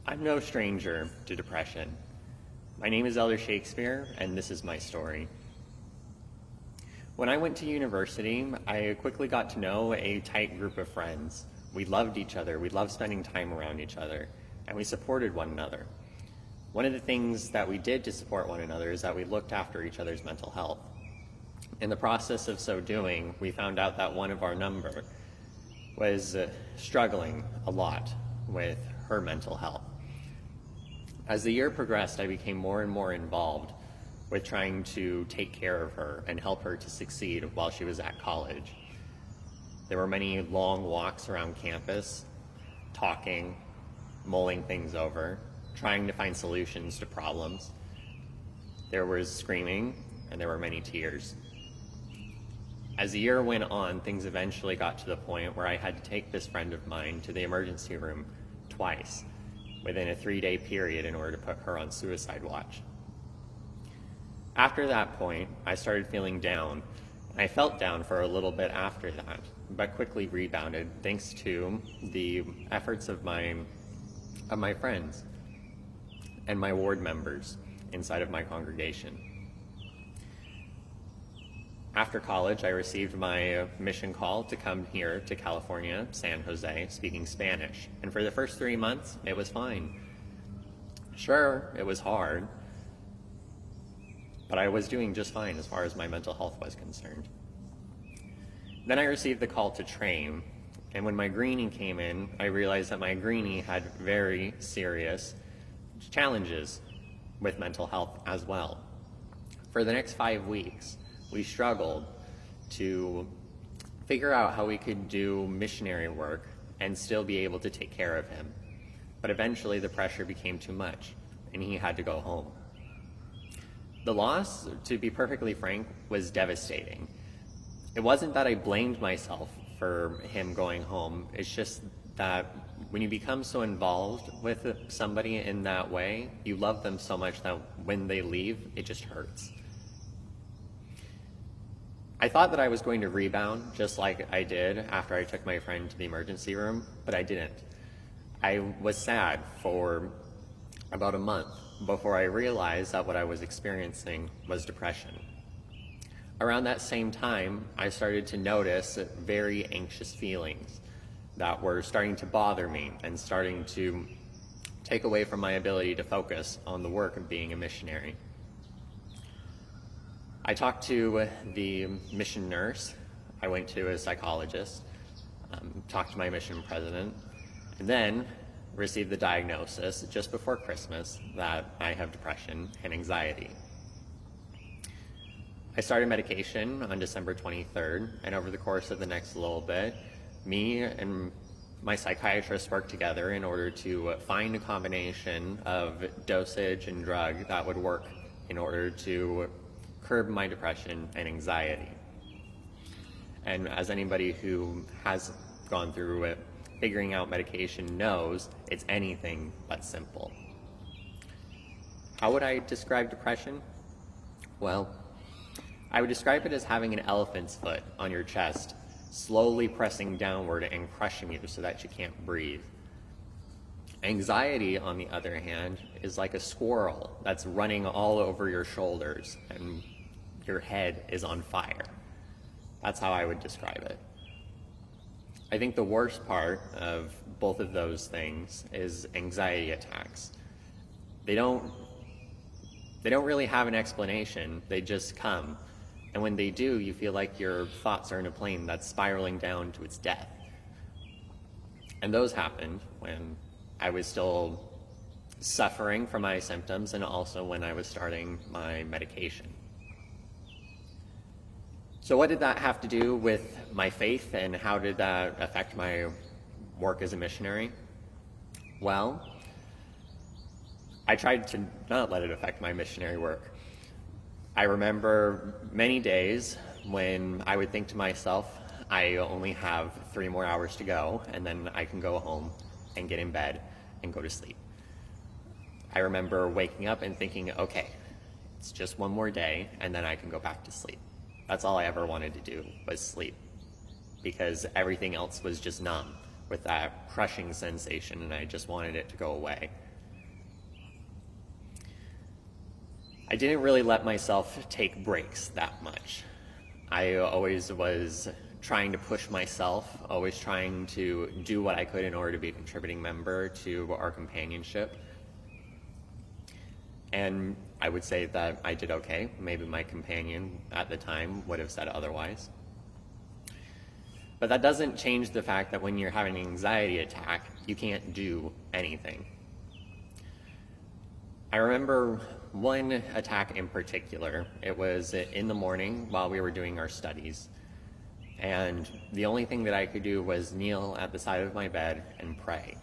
I'm no stranger to depression. My name is Zacory Shakespear, and this is my story. When I went to university, I quickly got to know a tight group of friends. We loved each other, we loved spending time around each other, and we supported one another. One of the things that we did to support one another is that we looked after each other's mental health. In the process of so doing, we found out that one of our number was struggling a lot with her mental health. As the year progressed, I became more and more involved with trying to take care of her and help her to succeed while she was at college. There were many long walks around campus, talking, mulling things over, trying to find solutions to problems. There was screaming, and there were many tears. As the year went on, things eventually got to the point where I had to take this friend of mine to the emergency room twice within a 3-day period in order to put her on suicide watch. After that point, I started feeling down. I felt down for a little bit after that, but quickly rebounded thanks to the efforts of my friends and my ward members inside of my congregation. After college, I received my mission call to come here to California, San Jose, speaking Spanish. And for the first 3 months, it was fine. Sure, it was hard, but I was doing just fine as far as my mental health was concerned. Then I received the call to train, and when my greenie came in, I realized that my greenie had very serious challenges with mental health as well. For the next 5 weeks, we struggled to figure out how we could do missionary work and still be able to take care of him. But eventually the pressure became too much, and he had to go home. The loss, to be perfectly frank, was devastating. It wasn't that I blamed myself for him going home. It's just that when you become so involved with somebody in that way, you love them so much that when they leave, it just hurts. I thought that I was going to rebound just like I did after I took my friend to the emergency room, but I didn't. I was sad for about a month before I realized that what I was experiencing was depression. Around that same time, I started to notice very anxious feelings that were starting to bother me and starting to take away from my ability to focus on the work of being a missionary. I talked to the mission nurse, I went to a psychologist, talked to my mission president, and then received the diagnosis just before Christmas that I have depression and anxiety. I started medication on December 23rd, and over the course of the next little bit, me and my psychiatrist worked together in order to find a combination of dosage and drug that would work in order to curb my depression and anxiety. And as anybody who has gone through it, figuring out medication knows, it's anything but simple. How would I describe depression? Well, I would describe it as having an elephant's foot on your chest, slowly pressing downward and crushing you so that you can't breathe. Anxiety, on the other hand, is like a squirrel that's running all over your shoulders and your head is on fire. That's how I would describe it. I think the worst part of both of those things is anxiety attacks. They don't really have an explanation, they just come. And when they do, you feel like your thoughts are in a plane that's spiraling down to its death. And those happened when I was still suffering from my symptoms and also when I was starting my medication. So what did that have to do with my faith, and how did that affect my work as a missionary? Well, I tried to not let it affect my missionary work. I remember many days when I would think to myself, I only have 3 more hours to go, and then I can go home and get in bed and go to sleep. I remember waking up and thinking, okay, it's just 1 more day, and then I can go back to sleep. That's all I ever wanted to do, was sleep, because everything else was just numb with that crushing sensation, and I just wanted it to go away. I didn't really let myself take breaks that much. I always was trying to push myself, always trying to do what I could in order to be a contributing member to our companionship. And I would say that I did okay. Maybe my companion at the time would have said otherwise. But that doesn't change the fact that when you're having an anxiety attack, you can't do anything. I remember one attack in particular. It was in the morning while we were doing our studies. And the only thing that I could do was kneel at the side of my bed and pray.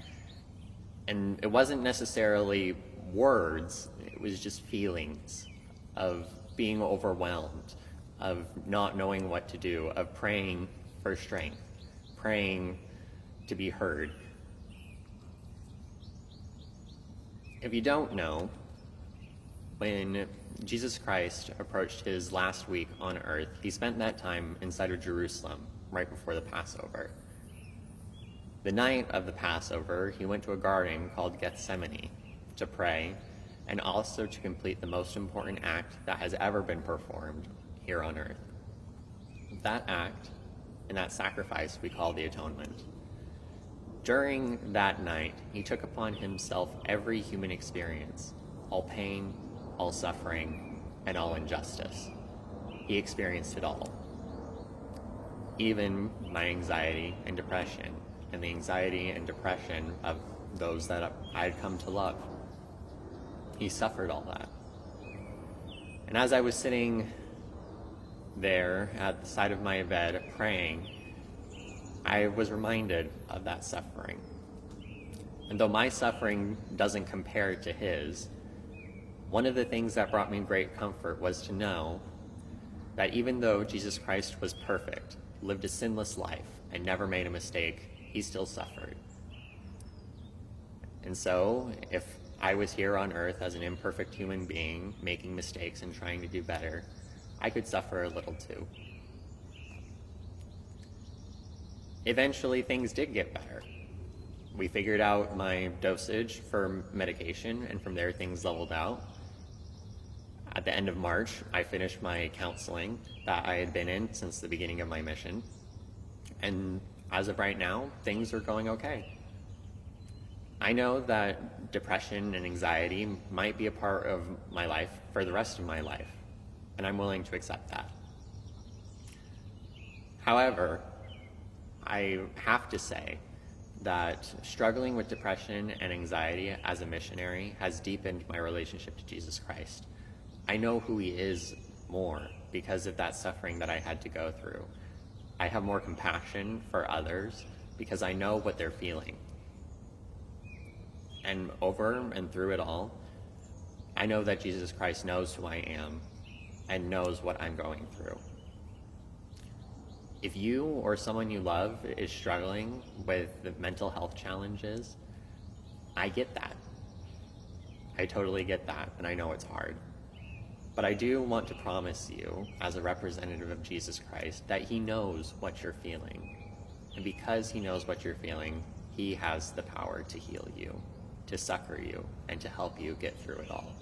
And it wasn't necessarily words, it was just feelings of being overwhelmed, of not knowing what to do, of praying for strength, praying to be heard. If you don't know, when Jesus Christ approached his last week on earth, he spent that time inside of Jerusalem right before the Passover. The night of the Passover, he went to a garden called Gethsemane to pray and also to complete the most important act that has ever been performed here on earth. That act and that sacrifice we call the atonement. During that night, he took upon himself every human experience, all pain, all suffering, and all injustice. He experienced it all. Even my anxiety and depression, and the anxiety and depression of those that I had come to love. He suffered all that. And as I was sitting there at the side of my bed praying, I was reminded of that suffering. And though my suffering doesn't compare to his, one of the things that brought me great comfort was to know that even though Jesus Christ was perfect, lived a sinless life, and never made a mistake, he still suffered. And so, if I was here on earth as an imperfect human being, making mistakes and trying to do better, I could suffer a little too. Eventually, things did get better. We figured out my dosage for medication, and from there, things leveled out. At the end of March, I finished my counseling that I had been in since the beginning of my mission. And as of right now, things are going okay. I know that depression and anxiety might be a part of my life for the rest of my life, and I'm willing to accept that. However, I have to say that struggling with depression and anxiety as a missionary has deepened my relationship to Jesus Christ. I know who he is more because of that suffering that I had to go through. I have more compassion for others because I know what they're feeling. And over and through it all, I know that Jesus Christ knows who I am and knows what I'm going through. If you or someone you love is struggling with the mental health challenges, I get that. I totally get that, and I know it's hard. But I do want to promise you, as a representative of Jesus Christ, that he knows what you're feeling. And because he knows what you're feeling, he has the power to heal you, to succor you, and to help you get through it all.